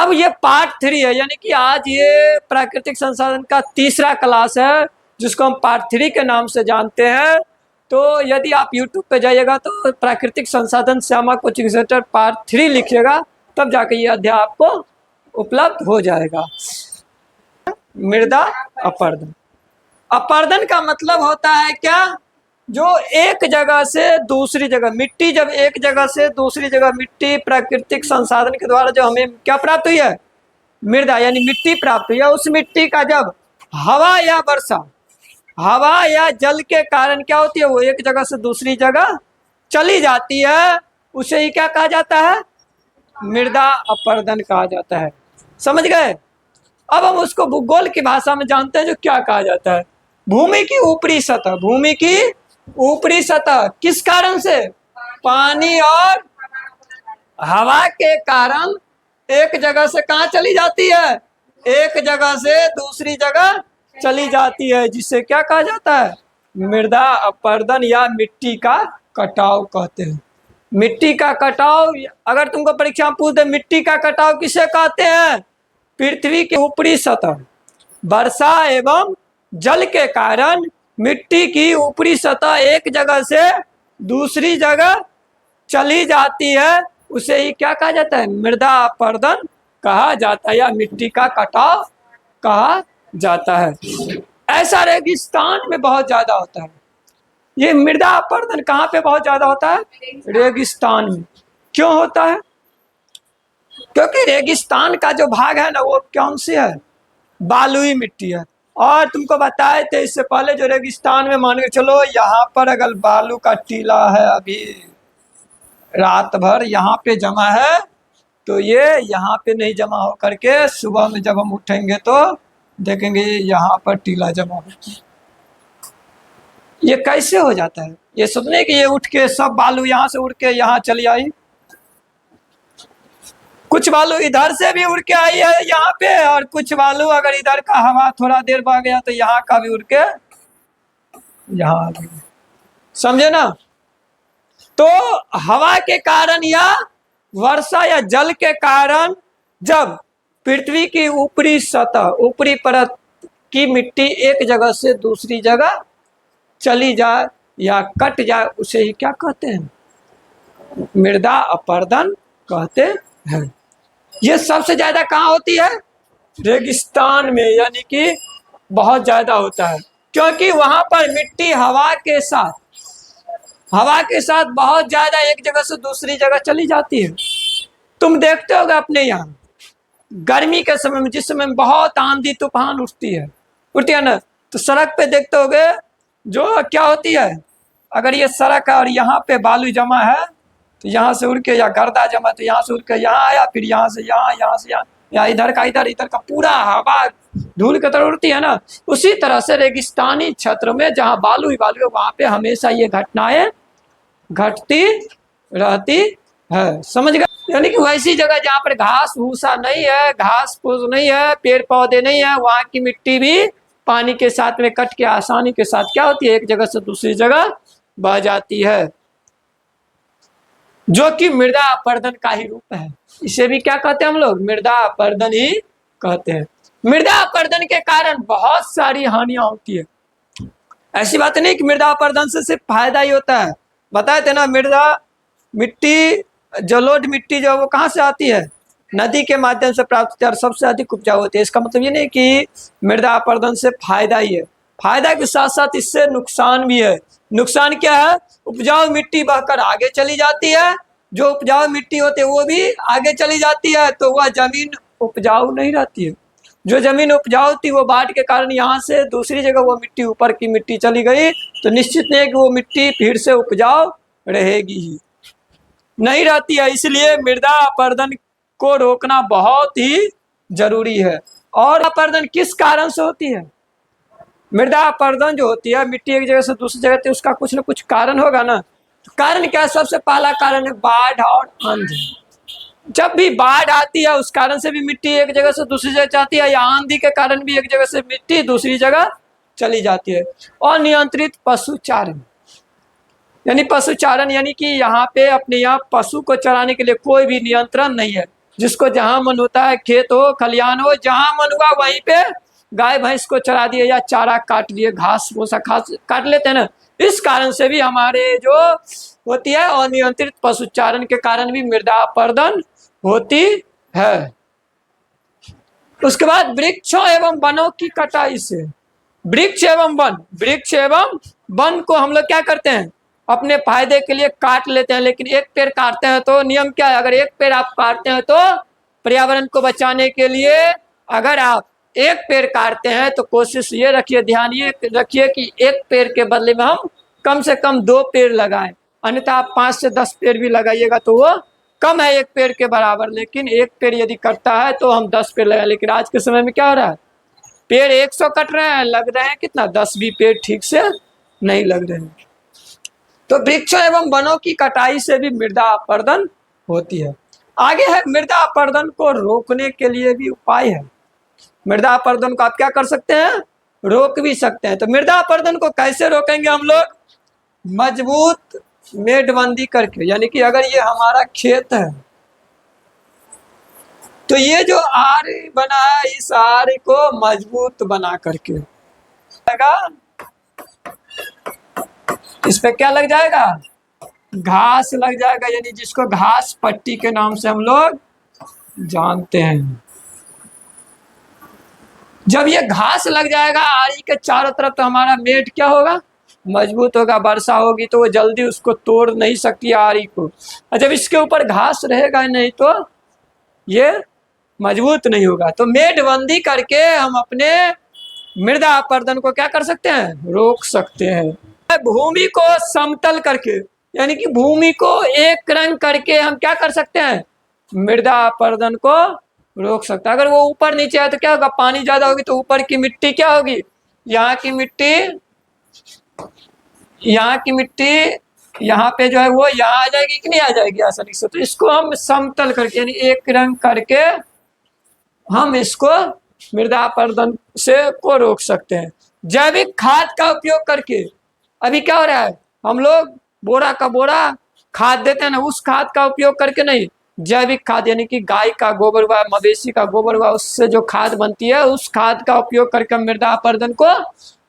अब ये पार्ट 3 है, यानी कि आज ये प्राकृतिक संसाधन का तीसरा क्लास है, जिसको हम पार्ट 3 के नाम से जानते हैं। तो यदि आप YouTube पे जाइएगा तो प्राकृतिक संसाधन श्यामा कोचिंग सेंटर पार्ट 3 लिखिएगा, तब जाके ये अध्याय आपको उपलब्ध हो जाएगा। मृदा अपरदन। अपरदन का मतलब होता है क्या? जो एक जगह से दूसरी जगह मिट्टी, जब एक जगह से दूसरी जगह मिट्टी प्राकृतिक संसाधन के द्वारा जो हमें क्या प्राप्त हुई है, मृदा यानी मिट्टी प्राप्त हुई है, उस मिट्टी का जब हवा या वर्षा, हवा या जल के कारण क्या होती है, वो एक जगह से दूसरी जगह चली जाती है, उसे ही क्या कहा जाता है? मृदा अपरदन कहा जाता है। समझ गए? अब हम उसको भूगोल की भाषा में जानते हैं, जो क्या कहा जाता है, भूमि की ऊपरी सतह। भूमि की ऊपरी सतह किस कारण से? पानी और हवा के कारण एक जगह से कहाँ चली जाती है? एक जगह से दूसरी जगह चली जाती है, जिसे क्या कहा जाता है? मृदा अपरदन या मिट्टी का कटाव कहते हैं। मिट्टी का कटाव, अगर तुमको परीक्षा में पूछ दे मिट्टी का कटाव किसे कहते हैं? पृथ्वी की ऊपरी सतह वर्षा एवं जल के कारण मिट्टी की ऊपरी सतह एक जगह से दूसरी जगह चली जाती है, उसे ही क्या कहा जाता है? मृदा अपरदन कहा जाता है या मिट्टी का कटाव कहा जाता है। ऐसा रेगिस्तान में बहुत ज्यादा होता है। ये मृदा अपरदन कहाँ पे बहुत ज्यादा होता है? रेगिस्तान में। क्यों होता है? क्योंकि रेगिस्तान का जो भाग है ना, वो कौन सी है? बालुई मिट्टी है। और तुमको बताए थे इससे पहले, जो रेगिस्तान में मान के चलो, यहाँ पर अगर बालू का टीला है, अभी रात भर यहाँ पे जमा है, तो ये यहाँ पे नहीं जमा हो करके सुबह में जब हम उठेंगे तो देखेंगे यहाँ पर टीला जमा हो। ये कैसे हो जाता है? ये सोचने कि ये उठ के सब बालू यहाँ से उड़ के यहाँ चली आई, कुछ बालू इधर से भी उड़ के आई है यहाँ पे, और कुछ बालू अगर इधर का हवा थोड़ा देर बह गया तो यहाँ का भी उड़ के यहाँ आ गया। समझे ना? तो हवा के कारण या वर्षा या जल के कारण जब पृथ्वी की ऊपरी सतह, ऊपरी परत की मिट्टी एक जगह से दूसरी जगह चली जाए या कट जाए, उसे ही क्या कहते हैं? मृदा अपरदन कहते हैं। ये सबसे ज्यादा कहाँ होती है? रेगिस्तान में, यानी कि बहुत ज्यादा होता है, क्योंकि वहां पर मिट्टी हवा के साथ बहुत ज्यादा एक जगह से दूसरी जगह चली जाती है। तुम देखते होगे अपने यहाँ गर्मी के समय में, जिस समय में बहुत आंधी तूफान उठती है ना, तो सड़क पे देखते होगे जो क्या होती है, अगर ये सड़क है और यहाँ पे बालू जमा है तो यहाँ से उड़ के, या गर्दा जमा तो यहाँ से उड़ के यहाँ आया, फिर यहाँ से यहाँ, इधर का पूरा हवा धूल की तरह उड़ती है ना। उसी तरह से रेगिस्तानी क्षेत्र में जहाँ बालू ही बालू है, वहाँ पे हमेशा ये घटनाएं घटती रहती है। समझ गए? यानी कि वैसी जगह जहाँ पर घास भूसा नहीं है, घास फूस नहीं है, पेड़ पौधे नहीं है, वहाँ की मिट्टी भी पानी के साथ में कट के आसानी के साथ क्या होती है? एक जगह से दूसरी जगह बह जाती है, जो कि मृदा अपरदन का ही रूप है। इसे भी क्या कहते हैं हम लोग? मृदा अपरदन ही कहते हैं। मृदा अपरदन के कारण बहुत सारी हानियां होती है। ऐसी बात नहीं कि मृदा अपरदन से सिर्फ फायदा ही होता है। बताए थे ना, मृदा मिट्टी, जलोढ़ मिट्टी जो वो कहाँ से आती है? नदी के माध्यम से प्राप्त होती है और सबसे अधिक उपजाऊ होती है। इसका मतलब ये नहीं कि मृदा अपरदन से फायदा ही है, फायदा के साथ साथ इससे नुकसान भी है। नुकसान क्या है? उपजाऊ मिट्टी बहकर आगे चली जाती है, जो उपजाऊ मिट्टी होती है वो भी आगे चली जाती है, तो वह जमीन उपजाऊ नहीं रहती है। जो जमीन उपजाऊ थी वो बाढ़ के कारण यहाँ से दूसरी जगह वो मिट्टी, ऊपर की मिट्टी चली गई, तो निश्चित नहीं है कि वो मिट्टी फिर से उपजाऊ रहेगी ही, नहीं रहती है। इसलिए मृदा अपरदन को रोकना बहुत ही जरूरी है। और अपरदन किस कारण से होती है? मृदा अपरदन जो होती है, मिट्टी एक जगह से दूसरी जगह, तो उसका कुछ न कुछ कारण होगा ना। तो कारण क्या है? सबसे पहला कारण है बाढ़ और आंधी। जब भी बाढ़ आती है उस कारण से भी मिट्टी एक जगह से दूसरी जगह जाती है, या आंधी के कारण भी एक जगह से मिट्टी दूसरी जगह चली जाती है। और नियंत्रित पशुचारण, यानी पशुचारण, यानी कि यहाँ पे अपने यहाँ पशु को चराने के लिए कोई भी नियंत्रण नहीं है। जिसको जहां मन होता है, खेत हो खलिहान हो, जहां मन हुआ वहीं पे गाय भैंस को चरा दिए या चारा काट लिए, घास भूसा घास काट लेते हैं ना। इस कारण से भी हमारे जो होती है अनियंत्रित पशुचारण के कारण भी मृदा अपरदन होती है। उसके बाद वृक्षों एवं वनों की कटाई से, वृक्ष एवं वन को हम लोग क्या करते हैं, अपने फायदे के लिए काट लेते हैं। लेकिन एक पेड़ काटते हैं तो नियम क्या है, अगर एक पेड़ आप काटते हैं तो पर्यावरण को बचाने के लिए अगर आप एक पेड़ काटते हैं तो कोशिश ये रखिए, ध्यान ये रखिए कि एक पेड़ के बदले में हम कम से कम 2 पेड़ लगाएं। अन्यथा आप 5 से 10 पेड़ भी लगाइएगा तो वो कम है एक पेड़ के बराबर। लेकिन एक पेड़ यदि कटता है तो हम 10 पेड़ लगाए। लेकिन आज के समय में क्या हो रहा है, पेड़ 100 कट रहे हैं, लग रहे हैं कितना, 10 भी पेड़ ठीक से नहीं लग रहे हैं। तो वृक्षों एवं वनों की कटाई से भी मृदा अपरदन होती है। आगे है मृदा अपरदन को रोकने के लिए भी उपाय है। मृदा अपरदन को आप क्या कर सकते हैं, रोक भी सकते हैं। तो मृदा अपरदन को कैसे रोकेंगे हम लोग, मजबूत मेड़बंदी करके। यानी कि अगर ये हमारा खेत है तो ये जो आर बना है, इस आर को मजबूत बना करके लगा, इस पे क्या लग जाएगा, घास लग जाएगा, यानी जिसको घास पट्टी के नाम से हम लोग जानते हैं। जब ये घास लग जाएगा आरी के चारों तरफ तो हमारा मेड़ क्या होगा, मजबूत होगा। वर्षा होगी तो वो जल्दी उसको तोड़ नहीं सकती आरी को। और जब इसके ऊपर घास रहेगा नहीं तो ये मजबूत नहीं होगा। तो मेड़बंदी करके हम अपने मृदा अपरदन को क्या कर सकते हैं, रोक सकते हैं। भूमि को समतल करके, यानी कि भूमि को एक रंग करके हम क्या कर सकते हैं, मृदा अपरदन को रोक सकते हैं। अगर वो ऊपर नीचे है तो क्या होगा, पानी ज्यादा होगी तो ऊपर की मिट्टी क्या होगी, यहाँ की मिट्टी यहाँ पे जो है वो यहाँ आ जाएगी कि नहीं आ जाएगी आसानी से। तो इसको हम समतल करके यानी एक रंग करके हम इसको मृदा अपरदन से को रोक सकते हैं। जैविक खाद का उपयोग करके, अभी क्या हो रहा है, हम लोग बोरा का बोरा खाद देते हैं ना, उस खाद का उपयोग करके नहीं, जैविक खाद यानी कि गाय का गोबर हुआ, मवेशी का गोबर हुआ, उससे जो खाद बनती है उस खाद का उपयोग करके हम मृदा अपरदन को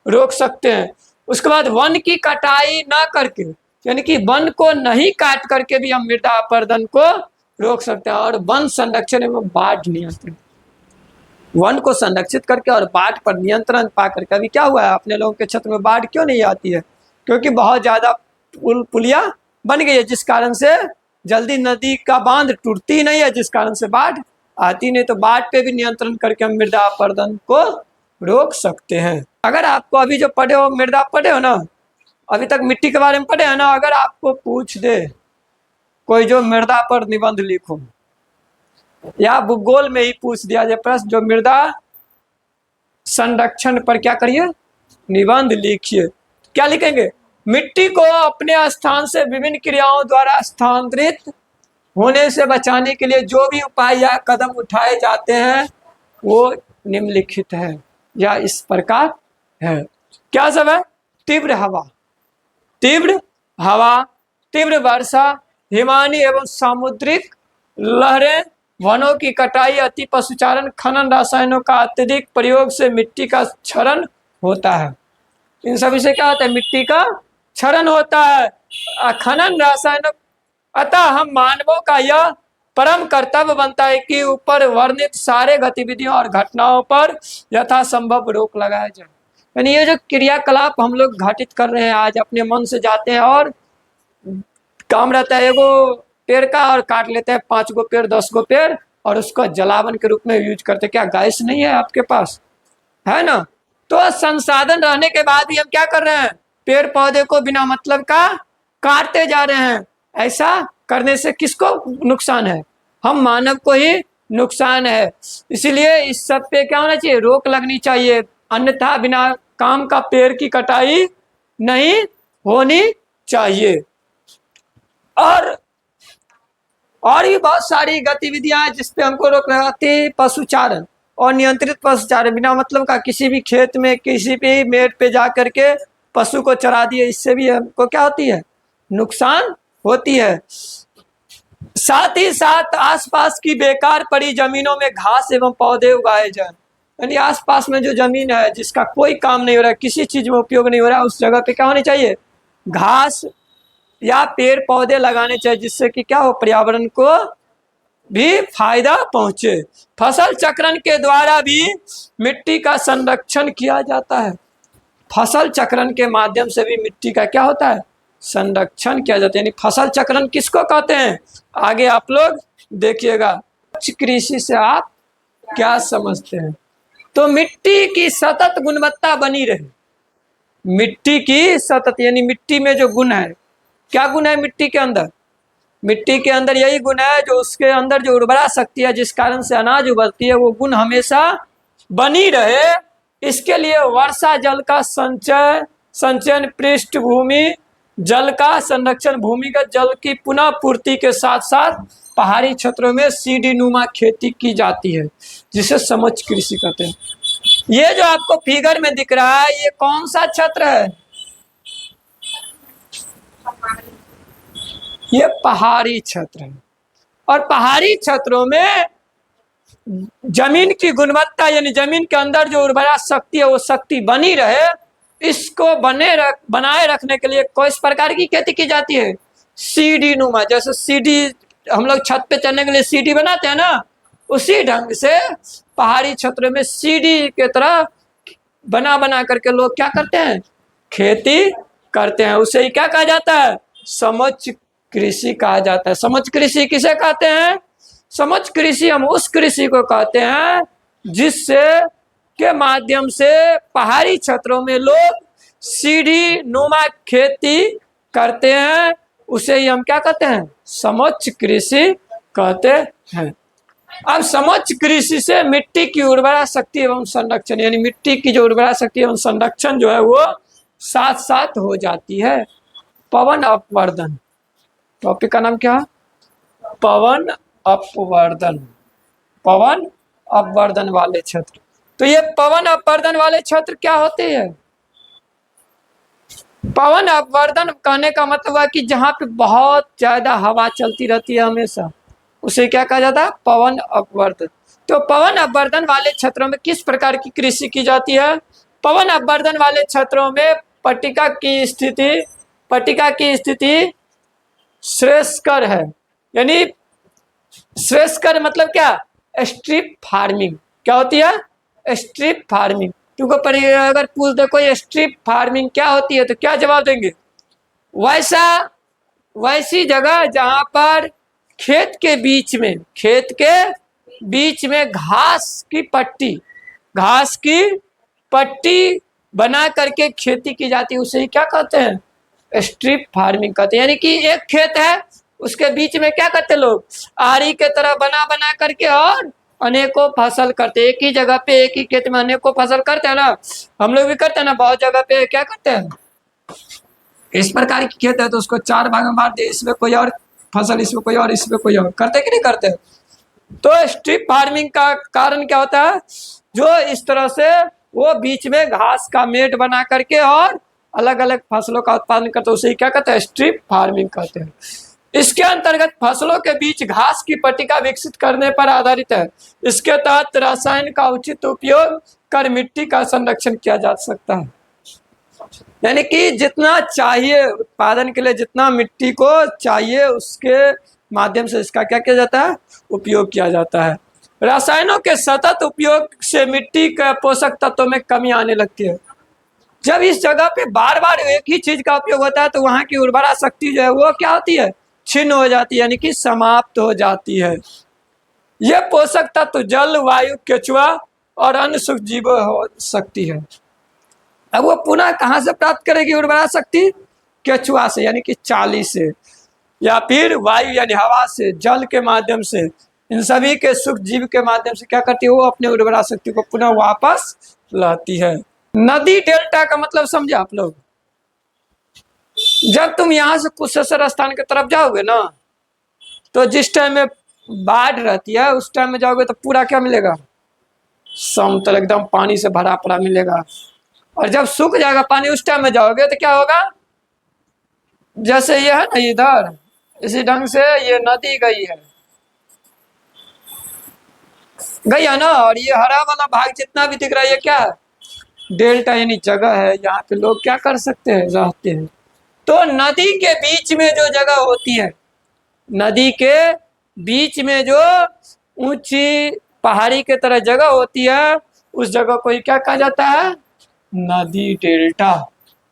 रोक सकते हैं। उसके बाद वन की कटाई ना करके, यानी कि वन को नहीं काट करके भी हम मृदा अपरदन को रोक सकते हैं। और वन संरक्षण एवं बाढ़ नियंत्रण, वन को संरक्षित करके और बाढ़ पर नियंत्रण पा करके। अभी क्या हुआ है, अपने लोगों के क्षेत्र में बाढ़ क्यों नहीं आती है, क्योंकि बहुत ज्यादा पुलिया बन गई है, जिस कारण से जल्दी नदी का बांध टूटती ही नहीं है, जिस कारण से बाढ़ आती नहीं। तो बाढ़ पे भी नियंत्रण करके हम मृदा अपरदन को रोक सकते हैं। अगर आपको अभी जो पढ़े हो मृदा पढ़े हो ना, अभी तक मिट्टी के बारे में पढ़े हो ना, अगर आपको पूछ दे कोई जो मृदा पर निबंध लिखो, या भूगोल में ही पूछ दिया जाए प्रश्न जो मृदा संरक्षण पर क्या करिए, निबंध लिखिए, क्या लिखेंगे, मिट्टी को अपने स्थान से विभिन्न क्रियाओं द्वारा स्थानांतरित होने से बचाने के लिए जो भी उपाय या कदम उठाए जाते हैं वो निम्नलिखित है या इस प्रकार है। क्या सब है, तीव्र हवा, तीव्र वर्षा, हिमानी एवं सामुद्रिक लहरें, वनों की कटाई, अति पशुचारण, खनन, रसायनों का अत्यधिक प्रयोग से मिट्टी का क्षरण होता है। इन सभी से क्या होता है, मिट्टी का क्षरण होता है। खनन, रसायनों, अतः हम मानवों का यह परम कर्तव्य बनता है कि ऊपर वर्णित सारे गतिविधियों और घटनाओं पर यथासंभव रोक लगाया जाए। यानी ये जो क्रियाकलाप हम लोग घटित कर रहे हैं आज, अपने मन से जाते हैं और काम रहता है एगो पेड़ का और काट लेते हैं 5 गो पेड़ 10 गो पेड़ और उसको जलावन के रूप में यूज करते। क्या गैस नहीं है आपके पास, है ना। तो संसाधन रहने के बाद भी हम क्या कर रहे हैं, पेड़ पौधे को बिना मतलब का काटते जा रहे हैं। ऐसा करने से किसको नुकसान है, हम मानव को ही नुकसान है। इसीलिए इस सब पे क्या होना चाहिए, रोक लगनी चाहिए, अन्यथा बिना काम का पेड़ की कटाई नहीं होनी चाहिए। और भी बहुत सारी गतिविधियां हैं जिसपे हमको रोक लगाती, पशुचारण और नियंत्रित पशुचारण, बिना मतलब का किसी भी खेत में किसी भी मेड़ पे जा करके पशु को चरा दिए, इससे भी हमको क्या होती है, नुकसान होती है। साथ ही साथ आसपास की बेकार पड़ी जमीनों में घास एवं पौधे उगाए जाए। यानी आसपास में जो जमीन है जिसका कोई काम नहीं हो रहा है, किसी चीज में उपयोग नहीं हो रहा है, उस जगह पे क्या होनी चाहिए, घास या पेड़ पौधे लगाने चाहिए, जिससे कि क्या हो, पर्यावरण को भी फायदा पहुंचे। फसल चक्रण के द्वारा भी मिट्टी का संरक्षण किया जाता है। फसल चक्रण के माध्यम से भी मिट्टी का क्या होता है, संरक्षण किया जाता है। यानी फसल चक्रण किसको कहते हैं, आगे आप लोग देखिएगा। कृषि से आप क्या समझते हैं, तो मिट्टी की सतत गुणवत्ता बनी रहे। मिट्टी की सतत यानी मिट्टी में जो गुण है, क्या गुण है मिट्टी के अंदर, मिट्टी के अंदर यही गुण है जो उसके अंदर जो उर्वरा शक्ति है जिस कारण से अनाज उगलती है, वो गुण हमेशा बनी रहे। इसके लिए वर्षा जल का संचयन, पृष्ठभूमि जल का संरक्षण, भूमिगत जल की पुनः पूर्ति के साथ साथ पहाड़ी क्षेत्रों में सीढ़ी नुमा खेती की जाती है, जिसे समुच्च कृषि कहते हैं। ये जो आपको फिगर में दिख रहा है, ये कौन सा क्षेत्र है, ये पहाड़ी क्षेत्र है। और पहाड़ी क्षेत्रों में जमीन की गुणवत्ता यानी जमीन के अंदर जो उर्वरा शक्ति है वो शक्ति बनी रहे, इसको बनाए रखने के लिए किस प्रकार की खेती की जाती है, सीढ़ी नुमा। जैसे सीढ़ी हम लोग छत पे चढ़ने के लिए सीढ़ी बनाते हैं ना, उसी ढंग से पहाड़ी क्षेत्रों में सीढ़ी के तरह बना बना करके लोग क्या करते हैं, खेती करते हैं। उसे ही क्या कहा जाता है, समुच्च कृषि कहा जाता है। समुच्च कृषि किसे कहते हैं, समुच्च कृषि हम उस कृषि को कहते हैं जिससे के माध्यम से पहाड़ी क्षेत्रों में लोग सीढ़ी नुमा खेती करते हैं, उसे ही हम क्या कहते हैं, समुच्च कृषि कहते हैं। अब समुच्च कृषि से मिट्टी की उर्वरा शक्ति एवं संरक्षण, यानी मिट्टी की जो उर्वरा शक्ति एवं संरक्षण जो है वो साथ साथ हो जाती है। पवन अपवर्धन, टॉपिक का नाम क्या है, पवन अपवर्धन, पवन अपवर्धन वाले क्षेत्र। तो ये पवन अपवर्धन वाले क्षेत्र क्या होते हैं, पवन अपवर्धन कहने का मतलब है कि जहाँ पे बहुत ज्यादा हवा चलती रहती है हमेशा, उसे क्या कहा जाता है, पवन अपवर्धन। तो पवन अपवर्धन वाले क्षेत्रों में किस प्रकार की कृषि की जाती है, पवन अपवर्धन वाले क्षेत्रों में पट्टिका की स्थिति श्रेष्ठकर है। यानी श्रेष्ठकर मतलब क्या, स्ट्रिप फार्मिंग। क्या होती है, स्ट्रिप फार्मिंग। तुमको अगर पूछ दे कोई स्ट्रिप फार्मिंग क्या होती है तो क्या जवाब देंगे, वैसी जगह जहां पर खेत के बीच में घास की पट्टी बना करके खेती की जाती है, उसे ही क्या कहते हैं, स्ट्रिप फार्मिंग कहते हैं। यानी कि एक खेत है, उसके बीच में क्या करते लोग, आरी के तरह बना बना करके और अनेकों फसल करते हैं। एक ही जगह पे एक ही खेत में अनेकों फसल करते हैं ना, हम लोग भी करते हैं ना, बहुत जगह पे क्या करते हैं, इस प्रकार की खेत है तो उसको 4 भाग में बांट दे, इसमें कोई और फसल, इसमें कोई और, इसमें कोई और, करते कि नहीं करते। तो स्ट्रिप फार्मिंग का कारण क्या होता है, जो इस तरह से वो बीच में घास का मेट बना करके और अलग अलग फसलों का उत्पादन करते हैं, उसे क्या कहते हैं, स्ट्रिप फार्मिंग कहते हैं। इसके अंतर्गत फसलों के बीच घास की पट्टिका विकसित करने पर आधारित है। इसके तहत रसायन का उचित उपयोग कर मिट्टी का संरक्षण किया जा सकता है। यानी कि जितना चाहिए उत्पादन के लिए, जितना मिट्टी को चाहिए, उसके माध्यम से इसका क्या किया जाता है, उपयोग किया जाता है। रसायनों के सतत उपयोग से मिट्टी के पोषक तत्वों में कमी आने लगती है। जब इस जगह पे बार बार एक ही चीज का उपयोग होता है तो वहां की उर्वरा शक्ति जो है वो क्या होती है, छिन्न हो जाती है, यानी कि समाप्त हो जाती है। यह पोषक तत्व जल, वायु, केचुआ और अन्य सूक्ष्म जीवों हो सकती है। अब वो पुनः कहाँ से प्राप्त करेगी उर्वरा शक्ति, केचुआ से यानी कि चाली से, या फिर वायु यानी हवा से, जल के माध्यम से, इन सभी के सूक्ष्म जीव के माध्यम से क्या करती है, वो अपने उर्वरा शक्ति को पुनः वापस लाती है। नदी डेल्टा का मतलब समझे आप लोग, जब तुम यहाँ से कुशेश्वर स्थान की तरफ जाओगे ना, तो जिस टाइम में बाढ़ रहती है उस टाइम में जाओगे तो पूरा क्या मिलेगा, समतल एकदम पानी से भरा पड़ा मिलेगा। और जब सूख जाएगा पानी उस टाइम में जाओगे तो क्या होगा, जैसे ये है ना इधर, इसी ढंग से ये नदी गई है ना। और ये हरा वाला भाग जितना भी दिख रहा है ये क्या है? डेल्टा यानी जगह है, यहाँ पे लोग क्या कर सकते हैं, रहते हैं। तो नदी के बीच में जो जगह होती है, नदी के बीच में जो ऊंची पहाड़ी के तरह जगह होती है, उस जगह को क्या कहा जाता है? नदी डेल्टा।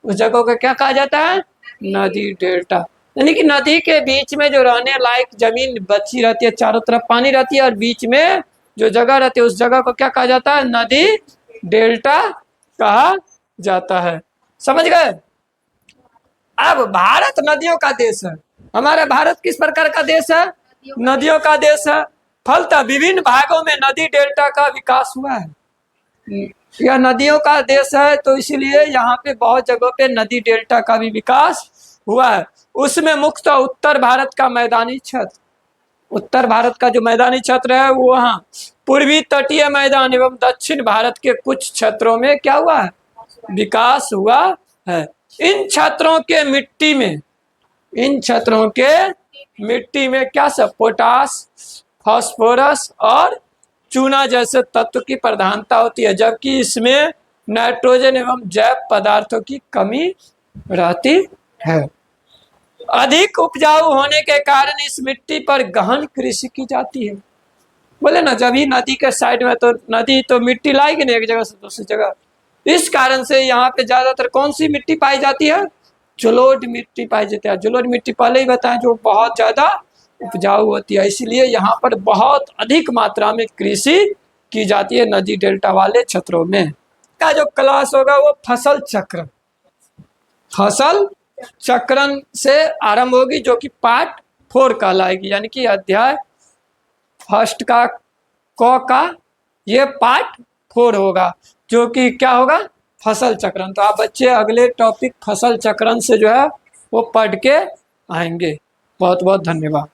उस जगह को क्या कहा जाता है? नदी डेल्टा। यानी कि नदी के बीच में जो रहने लायक जमीन बची रहती है, चारों तरफ पानी रहती है और बीच में जो जगह रहती है उस जगह को क्या कहा जाता है? नदी डेल्टा कहा जाता है। समझ गए? अब भारत नदियों का देश है। हमारा भारत किस प्रकार का देश है? नदियों का देश है। फलतः विभिन्न भागों में नदी डेल्टा का विकास हुआ है। यह नदियों का देश है तो इसलिए यहाँ पे बहुत जगहों पे नदी डेल्टा का भी विकास हुआ है। उसमें मुख्यतः उत्तर भारत का मैदानी क्षेत्र, उत्तर भारत का जो मैदानी क्षेत्र है वो वहाँ पूर्वी तटीय मैदान एवं दक्षिण भारत के कुछ क्षेत्रों में क्या हुआ है? विकास हुआ है। इन क्षेत्रों के मिट्टी में, इन क्षेत्रों के मिट्टी में क्या सब? पोटास, फास्फोरस और चूना जैसे तत्व की प्रधानता होती है, जबकि इसमें नाइट्रोजन एवं जैव पदार्थों की कमी रहती है। अधिक उपजाऊ होने के कारण इस मिट्टी पर गहन कृषि की जाती है। बोले ना, जब ही नदी के साइड में तो नदी तो मिट्टी लाएगी नहीं एक जगह से दूसरी जगह। इस कारण से यहाँ पे ज्यादातर कौन सी मिट्टी पाई जाती है? जलोढ़ मिट्टी पाई जाती है। जलोढ़ मिट्टी पहले ही बताया जो बहुत ज्यादा उपजाऊ होती है, इसलिए यहाँ पर बहुत अधिक मात्रा में कृषि की जाती है नदी डेल्टा वाले क्षेत्रों में। का जो क्लास होगा वो फसल चक्र, फसल चक्रण से आरंभ होगी, जो कि पार्ट 4 कहलाएगी, यानी कि अध्याय फर्स्ट का का ये पार्ट 4 होगा, जो कि क्या होगा? फसल चक्रण। तो आप बच्चे अगले टॉपिक फसल चक्रण से जो है वो पढ़ के आएंगे। बहुत बहुत धन्यवाद।